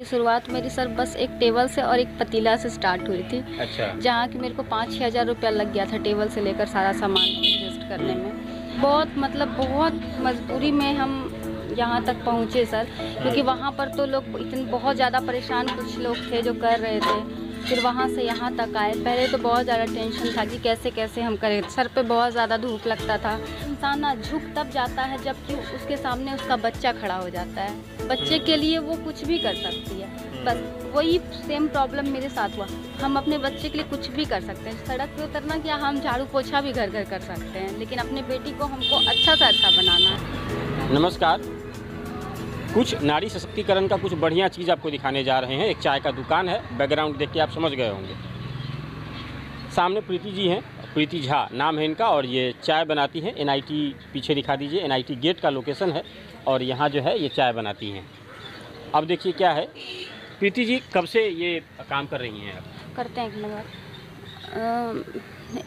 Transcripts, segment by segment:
शुरुआत मेरी सर बस एक टेबल से और एक पतीला से स्टार्ट हुई थी। अच्छा। जहाँ कि मेरे को 5-6 हज़ार रुपया लग गया था टेबल से लेकर सारा सामान एडजस्ट करने में। बहुत मजबूरी में हम यहाँ तक पहुँचे सर, क्योंकि वहाँ पर तो लोग इतने बहुत ज़्यादा परेशान कुछ लोग थे जो कर रहे थे। फिर वहाँ से यहाँ तक आए। पहले तो बहुत ज़्यादा टेंशन था कि कैसे हम करें। सर पे बहुत ज़्यादा धूप लगता था। इंसान ना झुक तब जाता है जबकि उसके सामने उसका बच्चा खड़ा हो जाता है। बच्चे के लिए वो कुछ भी कर सकती है। बस वही सेम प्रॉब्लम मेरे साथ हुआ। हम अपने बच्चे के लिए कुछ भी कर सकते हैं। सड़क पे उतरना क्या, हम झाड़ू पोछा भी घर कर सकते हैं, लेकिन अपने बेटी को हमको अच्छा से अच्छा बनाना है। नमस्कार। कुछ नारी सशक्तिकरण का कुछ बढ़िया चीज़ आपको दिखाने जा रहे हैं। एक चाय का दुकान है, बैकग्राउंड देख के आप समझ गए होंगे। सामने प्रीति जी हैं, प्रीति झा नाम है इनका, और ये चाय बनाती हैं। एनआईटी पीछे दिखा दीजिए, एनआईटी गेट का लोकेशन है, और यहाँ जो है ये चाय बनाती हैं। अब देखिए क्या है। प्रीति जी कब से ये काम कर रही हैं आप? करते हैं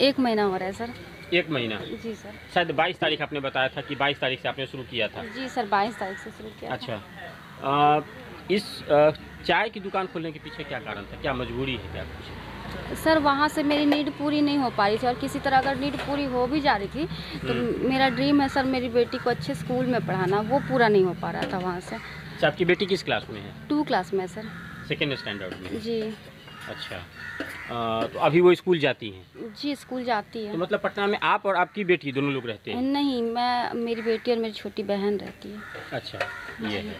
एक महीना हो रहा है सर। 1 महीना? जी सर। शायद 22 तारीख आपने बताया था कि 22 तारीख से आपने शुरू किया था। जी सर, 22 तारीख से शुरू किया। अच्छा। इस चाय की दुकान खोलने के पीछे क्या कारण था, क्या मजबूरी है, क्या कुछ? सर वहाँ से मेरी नीड पूरी नहीं हो पा रही थी, और किसी तरह अगर नीड पूरी हो भी जा रही थी तो मेरा ड्रीम है सर मेरी बेटी को अच्छे स्कूल में पढ़ाना, वो पूरा नहीं हो पा रहा था वहाँ से। अच्छा, आपकी बेटी किस क्लास में है? 2 क्लास में सर। 2nd स्टैंडर्ड में? जी। अच्छा। तो अभी वो स्कूल जाती हैं? जी स्कूल जाती है। तो मतलब पटना में आप और आपकी बेटी दोनों लोग रहते हैं? नहीं, मेरी बेटी और मेरी छोटी बहन रहती है। अच्छा, ये है।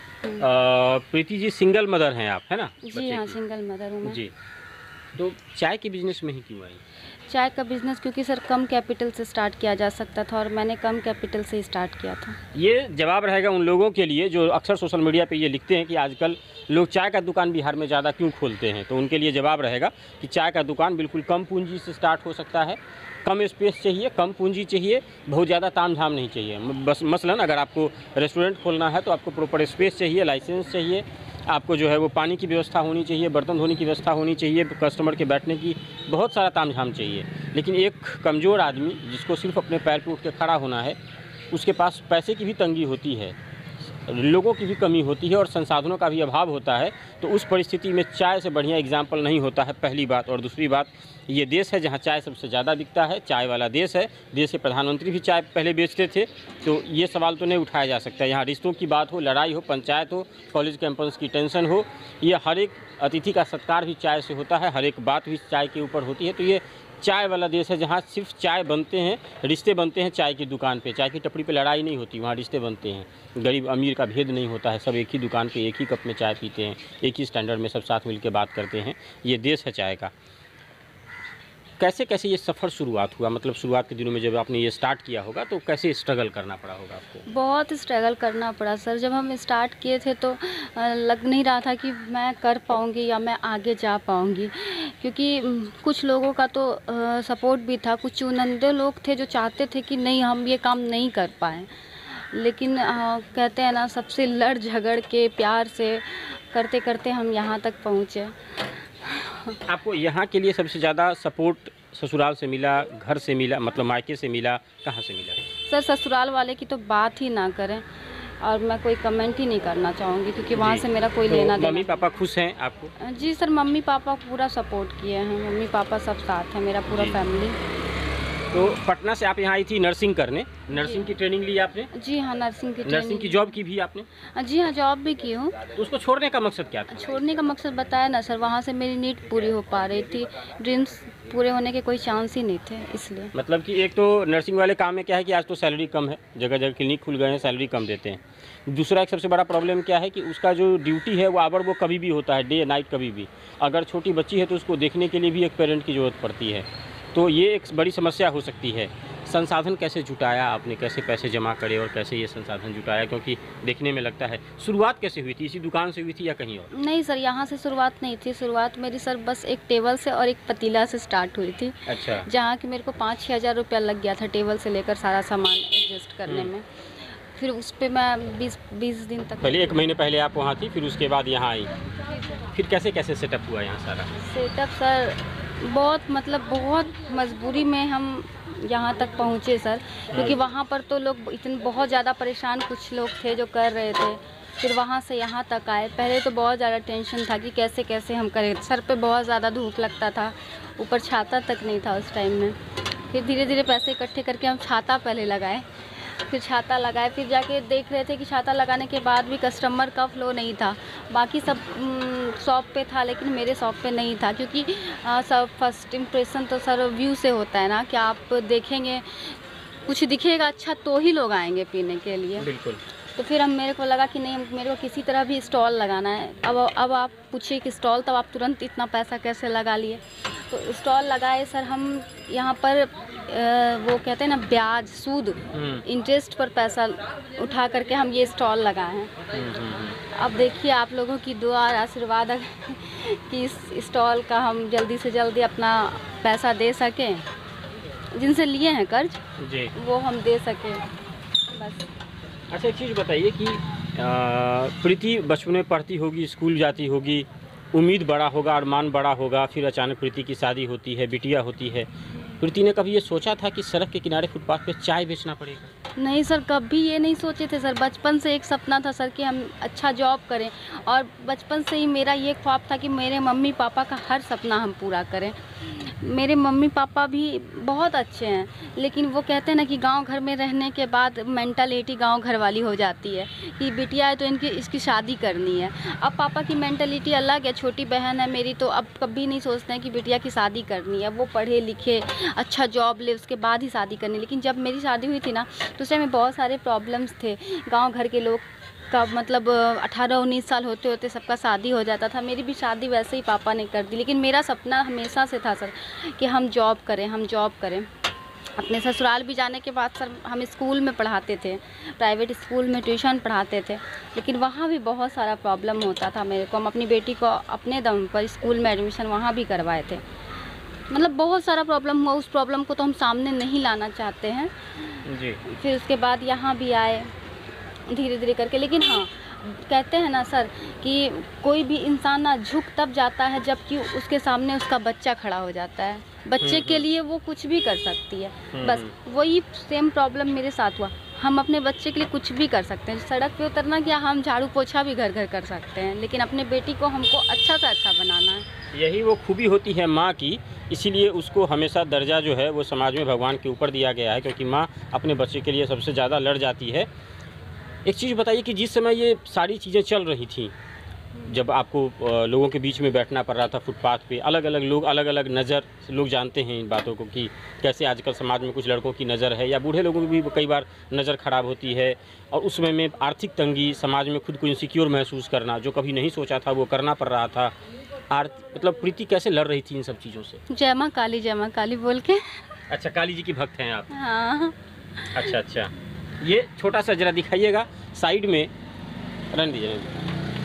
प्रीति जी सिंगल मदर हैं आप, है ना? जी हाँ, सिंगल मदर हूँ मैं। जी। तो चाय के बिजनेस में ही क्यों आई? चाय का बिज़नेस क्योंकि सर कम कैपिटल से स्टार्ट किया जा सकता था, और मैंने कम कैपिटल से स्टार्ट किया था। ये जवाब रहेगा उन लोगों के लिए जो अक्सर सोशल मीडिया पे ये लिखते हैं कि आजकल लोग चाय का दुकान बिहार में ज़्यादा क्यों खोलते हैं। तो उनके लिए जवाब रहेगा कि चाय का दुकान बिल्कुल कम पूंजी से स्टार्ट हो सकता है। कम स्पेस चाहिए, कम पूंजी चाहिए, बहुत ज़्यादा तामझाम नहीं चाहिए। बस मसलन अगर आपको रेस्टोरेंट खोलना है तो आपको प्रॉपर स्पेस चाहिए, लाइसेंस चाहिए, आपको जो है वो पानी की व्यवस्था होनी चाहिए, बर्तन धोने की व्यवस्था होनी चाहिए, कस्टमर के बैठने की बहुत सारा तामझाम चाहिए। लेकिन एक कमज़ोर आदमी जिसको सिर्फ अपने पैर पर उठ के खड़ा होना है, उसके पास पैसे की भी तंगी होती है, लोगों की भी कमी होती है, और संसाधनों का भी अभाव होता है। तो उस परिस्थिति में चाय से बढ़िया एग्जाम्पल नहीं होता है, पहली बात। और दूसरी बात, ये देश है जहाँ चाय सबसे ज़्यादा बिकता है, चाय वाला देश है। देश के प्रधानमंत्री भी चाय पहले बेचते थे। तो ये सवाल तो नहीं उठाया जा सकता। यहाँ रिश्तों की बात हो, लड़ाई हो, पंचायत हो, कॉलेज कैंपस की टेंशन हो, ये हर एक अतिथि का सत्कार भी चाय से होता है, हर एक बात भी चाय के ऊपर होती है। तो ये चाय वाला देश है जहाँ सिर्फ चाय बनते हैं, रिश्ते बनते हैं चाय की दुकान पे। चाय की टपरी पे लड़ाई नहीं होती, वहाँ रिश्ते बनते हैं। गरीब अमीर का भेद नहीं होता है, सब एक ही दुकान पे एक ही कप में चाय पीते हैं, एक ही स्टैंडर्ड में सब साथ मिल के बात करते हैं। ये देश है चाय का। कैसे कैसे ये सफ़र शुरुआत हुआ, मतलब शुरुआत के दिनों में जब आपने ये स्टार्ट किया होगा तो कैसे स्ट्रगल करना पड़ा होगा आपको? बहुत स्ट्रगल करना पड़ा सर। जब हम स्टार्ट किए थे तो लग नहीं रहा था कि मैं कर पाऊँगी या मैं आगे जा पाऊँगी, क्योंकि कुछ लोगों का तो सपोर्ट भी था। कुछ चुनिंदा लोग थे जो चाहते थे कि नहीं हम ये काम नहीं कर पाएँ, लेकिन कहते हैं ना, सबसे लड़ झगड़ के प्यार से करते करते हम यहाँ तक पहुँचे। आपको यहाँ के लिए सबसे ज़्यादा सपोर्ट ससुराल से मिला, घर से मिला, मतलब मायके से मिला, कहाँ से मिला? सर ससुराल वाले की तो बात ही ना करें, और मैं कोई कमेंट ही नहीं करना चाहूँगी, क्योंकि वहाँ से मेरा कोई लेना देना। मम्मी पापा खुश हैं आपको? जी सर, मम्मी पापा पूरा सपोर्ट किए हैं। मम्मी पापा सब साथ हैं, मेरा पूरा फैमिली। तो पटना से आप यहाँ आई थी नर्सिंग करने, नर्सिंग की ट्रेनिंग ली आपने? जी हाँ, नर्सिंग की नर्सिंग की जॉब की भी आपने? जी हाँ, जॉब भी की हूँ। तो उसको छोड़ने का मकसद क्या था? छोड़ने का मकसद बताया ना सर, वहाँ से मेरी नीड पूरी हो पा रही थी, ड्रीम्स पूरे होने के कोई चांस ही नहीं थे, इसलिए। मतलब कि एक तो नर्सिंग वाले काम में क्या है कि आज तो सैलरी कम है, जगह जगह क्लिनिक खुल गए हैं, सैलरी कम देते हैं। दूसरा एक सबसे बड़ा प्रॉब्लम क्या है कि उसका जो ड्यूटी है वो आवर वो कभी भी होता है, डे नाइट कभी भी। अगर छोटी बच्ची है तो उसको देखने के लिए भी एक पेरेंट की ज़रूरत पड़ती है। तो ये एक बड़ी समस्या हो सकती है। संसाधन कैसे जुटाया आपने, कैसे पैसे जमा करे और कैसे ये संसाधन जुटाया, क्योंकि देखने में लगता है शुरुआत कैसे हुई थी, इसी दुकान से हुई थी या कहीं और? नहीं सर, यहाँ से शुरुआत नहीं थी। शुरुआत मेरी सर बस एक टेबल से और एक पतीला से स्टार्ट हुई थी। अच्छा। जहाँ कि मेरे को 5-6 हज़ार रुपया लग गया था टेबल से लेकर सारा सामान एडजस्ट करने में। फिर उस पर मैं 20 दिन तक, पहले 1 महीने पहले आप वहाँ थी, फिर उसके बाद यहाँ आई। फिर कैसे कैसे सेटअप हुआ यहाँ सारा? सेटअप सर बहुत मजबूरी में हम यहाँ तक पहुँचे सर, क्योंकि वहाँ पर तो लोग इतने बहुत ज़्यादा परेशान कुछ लोग थे जो कर रहे थे। फिर वहाँ से यहाँ तक आए। पहले तो बहुत ज़्यादा टेंशन था कि कैसे कैसे हम करें, सर पे बहुत ज़्यादा धूप लगता था, ऊपर छाता तक नहीं था उस टाइम में। फिर धीरे धीरे पैसे इकट्ठे करके हम छाता पहले लगाए, फिर छाता लगाए, फिर जाके देख रहे थे कि छाता लगाने के बाद भी कस्टमर का फ्लो नहीं था। बाकी सब शॉप पे था लेकिन मेरे शॉप पे नहीं था, क्योंकि सब फर्स्ट इम्प्रेशन तो सर व्यू से होता है ना, कि आप देखेंगे कुछ दिखेगा अच्छा तो ही लोग आएंगे पीने के लिए। बिल्कुल। तो फिर मेरे को लगा कि नहीं, मेरे को किसी तरह भी स्टॉल लगाना है। अब आप पूछिए कि स्टॉल, तब आप तुरंत इतना पैसा कैसे लगा लिए। तो स्टॉल लगाए सर हम यहाँ पर, वो कहते हैं ना ब्याज, सूद, इंटरेस्ट पर पैसा उठा करके हम ये स्टॉल लगाए हैं। अब देखिए आप लोगों की दुआ और आशीर्वाद कि इस स्टॉल का हम जल्दी से जल्दी अपना पैसा दे सकें, जिनसे लिए हैं कर्ज जी, वो हम दे सकें बस। अच्छा, एक चीज़ बताइए कि प्रीति बचपन में पढ़ती होगी, स्कूल जाती होगी, उम्मीद बड़ा होगा, अरमान बड़ा होगा, फिर अचानक प्रीति की शादी होती है, बिटिया होती है। प्रीति ने कभी ये सोचा था कि सड़क के किनारे फुटपाथ पे चाय बेचना पड़ेगा? नहीं सर, कभी ये नहीं सोचे थे सर। बचपन से एक सपना था सर कि हम अच्छा जॉब करें, और बचपन से ही मेरा ये ख्वाब था कि मेरे मम्मी पापा का हर सपना हम पूरा करें। मेरे मम्मी पापा भी बहुत अच्छे हैं, लेकिन वो कहते हैं ना कि गांव घर में रहने के बाद मेंटालिटी गांव घर वाली हो जाती है कि बिटिया है तो इसकी शादी करनी है। अब पापा की मेंटालिटी अलग है, छोटी बहन है मेरी, तो अब कभी नहीं सोचते हैं कि बिटिया की शादी करनी है, वो पढ़े लिखे अच्छा जॉब ले उसके बाद ही शादी करनी। लेकिन जब मेरी शादी हुई थी ना, तो उस टाइम में बहुत सारे प्रॉब्लम्स थे। गाँव घर के लोग का मतलब 18-19 साल होते होते सबका शादी हो जाता था। मेरी भी शादी वैसे ही पापा ने कर दी, लेकिन मेरा सपना हमेशा से था सर कि हम जॉब करें। अपने ससुराल भी जाने के बाद सर हम स्कूल में पढ़ाते थे, प्राइवेट स्कूल में ट्यूशन पढ़ाते थे, लेकिन वहाँ भी बहुत सारा प्रॉब्लम होता था मेरे को। हम अपनी बेटी को अपने दम पर स्कूल में एडमिशन वहाँ भी करवाए थे। मतलब बहुत सारा प्रॉब्लम हुआ, उस प्रॉब्लम को तो हम सामने नहीं लाना चाहते हैं जी। फिर उसके बाद यहाँ भी आए धीरे धीरे करके। लेकिन हाँ, कहते हैं ना सर कि कोई भी इंसान ना झुक तब जाता है जबकि उसके सामने उसका बच्चा खड़ा हो जाता है। बच्चे के लिए वो कुछ भी कर सकती है, बस वही सेम प्रॉब्लम मेरे साथ हुआ। हम अपने बच्चे के लिए कुछ भी कर सकते हैं, सड़क पे उतरना क्या, हम झाड़ू पोछा भी घर घर कर सकते हैं, लेकिन अपने बेटी को हमको अच्छा से अच्छा बनाना है। यही वो खूबी होती है माँ की, इसीलिए उसको हमेशा दर्जा जो है वो समाज में भगवान के ऊपर दिया गया है, क्योंकि माँ अपने बच्चे के लिए सबसे ज़्यादा लड़ जाती है। एक चीज़ बताइए कि जिस समय ये सारी चीज़ें चल रही थी, जब आपको लोगों के बीच में बैठना पड़ रहा था फुटपाथ पे, अलग अलग लोग, अलग अलग नज़र, लोग जानते हैं इन बातों को कि कैसे आजकल समाज में कुछ लड़कों की नज़र है, या बूढ़े लोगों की भी कई बार नज़र ख़राब होती है, और उस समय में आर्थिक तंगी, समाज में खुद को इनसिक्योर महसूस करना, जो कभी नहीं सोचा था वो करना पड़ रहा था। मतलब प्रीति कैसे लड़ रही थी इन सब चीज़ों से? जय माँ काली बोल के। अच्छा, काली जी की भक्त हैं आप? हाँ। अच्छा, ये छोटा सा जरा दिखाइएगा, साइड में रहने दीजिए,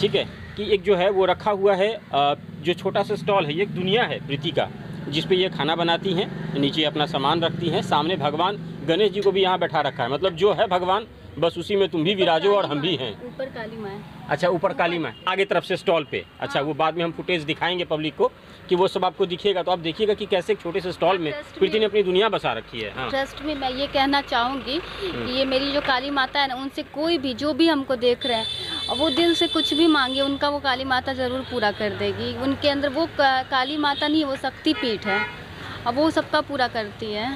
ठीक है, कि एक जो है वो रखा हुआ है, जो छोटा सा स्टॉल है, ये एक दुनिया है प्रीति का, जिस पे ये खाना बनाती हैं, नीचे अपना सामान रखती हैं, सामने भगवान गणेश जी को भी यहाँ बैठा रखा है, मतलब जो है भगवान बस उसी में तुम भी विराजो और हम भी हैं। ऊपर काली माँ। अच्छा, ऊपर काली माँ आगे तरफ से स्टॉल पे। अच्छा, वो बाद में हम फुटेज दिखाएंगे पब्लिक को कि वो सब आपको दिखेगा, तो आप देखिएगा कि कैसे छोटे से स्टॉल में प्रीति ने अपनी दुनिया बसा रखी है। हाँ। ट्रस्ट में मैं ये कहना चाहूँगी कि ये मेरी जो काली माता है ना, उनसे कोई भी जो भी हमको देख रहे हैं और वो दिल से कुछ भी मांगे, उनका वो काली माता ज़रूर पूरा कर देगी। उनके अंदर वो काली माता नहीं, वो शक्ति पीठ है और वो सबका पूरा करती है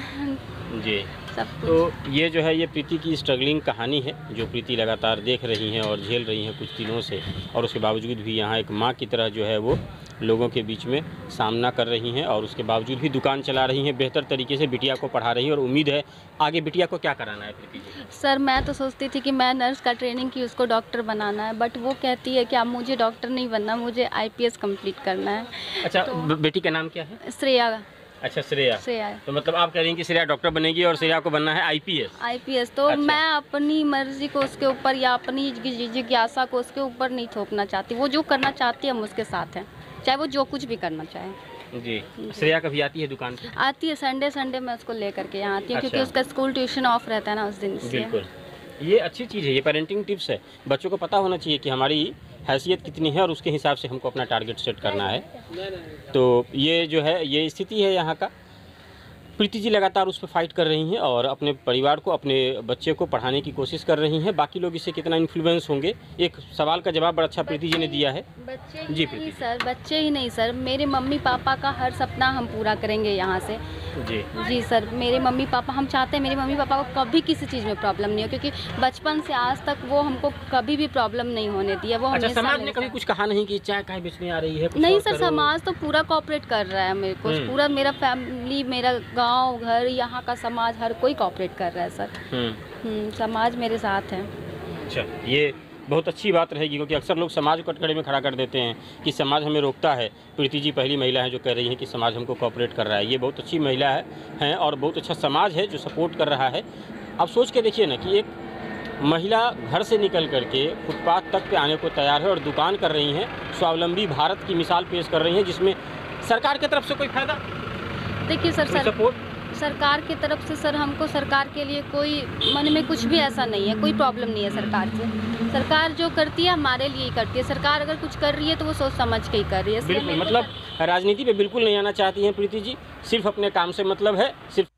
जी। तो ये जो है ये प्रीति की स्ट्रगलिंग कहानी है, जो प्रीति लगातार देख रही हैं और झेल रही हैं कुछ दिनों से, और उसके बावजूद भी यहाँ एक माँ की तरह जो है वो लोगों के बीच में सामना कर रही हैं, और उसके बावजूद भी दुकान चला रही हैं, बेहतर तरीके से बिटिया को पढ़ा रही हैं, और उम्मीद है आगे बिटिया को क्या कराना है प्रीति जी? सर मैं तो सोचती थी कि मैं नर्स का ट्रेनिंग की, उसको डॉक्टर बनाना है, बट वो कहती है कि अब मुझे डॉक्टर नहीं बनना, मुझे IPS कंप्लीट करना है। अच्छा, तो बेटी का नाम क्या है? श्रेया। अच्छा, श्रेया। तो मतलब आप कह रही हैं कि श्रेया डॉक्टर बनेगी और श्रेया को बनना है IPS? तो अच्छा। मैं अपनी मर्जी को उसके ऊपर या अपनी जिज्ञासा को उसके ऊपर नहीं थोपना चाहती। वो जो करना चाहती है हम उसके साथ हैं, चाहे वो जो कुछ भी करना चाहे। जी। श्रेया कभी आती है दुकान पे? आती है, संडे मैं उसको लेकर के यहाँ आती हूँ। अच्छा। क्योंकि उसका स्कूल ट्यूशन ऑफ रहता है ना उस दिन। बिल्कुल, ये अच्छी चीज़ है, ये पेरेंटिंग टिप्स है। बच्चों को पता होना चाहिए कि हमारी हैसियत कितनी है और उसके हिसाब से हमको अपना टारगेट सेट करना है। तो ये जो है ये स्थिति है यहाँ का। प्रीति जी लगातार उस पर फाइट कर रही हैं और अपने परिवार को, अपने बच्चे को पढ़ाने की कोशिश कर रही हैं। बाकी लोग इससे कितना इन्फ्लुएंस होंगे, एक सवाल का जवाब बड़ा अच्छा प्रीति जी ने दिया है। बच्चे जी ही प्रीति नहीं सर, बच्चे ही नहीं सर, मेरे मम्मी पापा का हर सपना हम पूरा करेंगे यहाँ से। जी जी सर, मेरे मम्मी पापा, हम चाहते हैं मेरे मम्मी पापा को कभी किसी चीज़ में प्रॉब्लम नहीं हो, क्योंकि बचपन से आज तक वो हमको कभी भी प्रॉब्लम नहीं होने दिया। वो अच्छा, हमेशा समाज ने मेरे कभी साथ- कुछ कहा नहीं कि चाय काहे बेचने आ रही है, कुछ नहीं और सर, करो? समाज तो पूरा कोऑपरेट कर रहा है मेरे को, पूरा मेरा फैमिली, मेरा गांव घर, यहाँ का समाज, हर कोई कोऑपरेट कर रहा है सर। समाज मेरे साथ है। अच्छा, ये बहुत अच्छी बात रहेगी, क्योंकि अक्सर लोग समाज को कटघरे में खड़ा कर देते हैं कि समाज हमें रोकता है। प्रीति जी पहली महिला है जो कह रही हैं कि समाज हमको कोऑपरेट कर रहा है। ये बहुत अच्छी महिला है और बहुत अच्छा समाज है जो सपोर्ट कर रहा है। अब सोच के देखिए ना कि एक महिला घर से निकल करके फुटपाथ तक पे आने को तैयार है और दुकान कर रही हैं, स्वावलंबी भारत की मिसाल पेश कर रही हैं, जिसमें सरकार की तरफ से कोई फायदा, देखिए सर, कोई सपोर्ट? सरकार की तरफ से सर हमको सरकार के लिए कोई मन में कुछ भी ऐसा नहीं है, कोई प्रॉब्लम नहीं है सरकार से। सरकार जो करती है हमारे लिए ही करती है। सरकार अगर कुछ कर रही है तो वो सोच समझ के ही कर रही है। बिल्कुल, मतलब राजनीति पे बिल्कुल नहीं आना चाहती हैं प्रीति जी, सिर्फ अपने काम से मतलब है, सिर्फ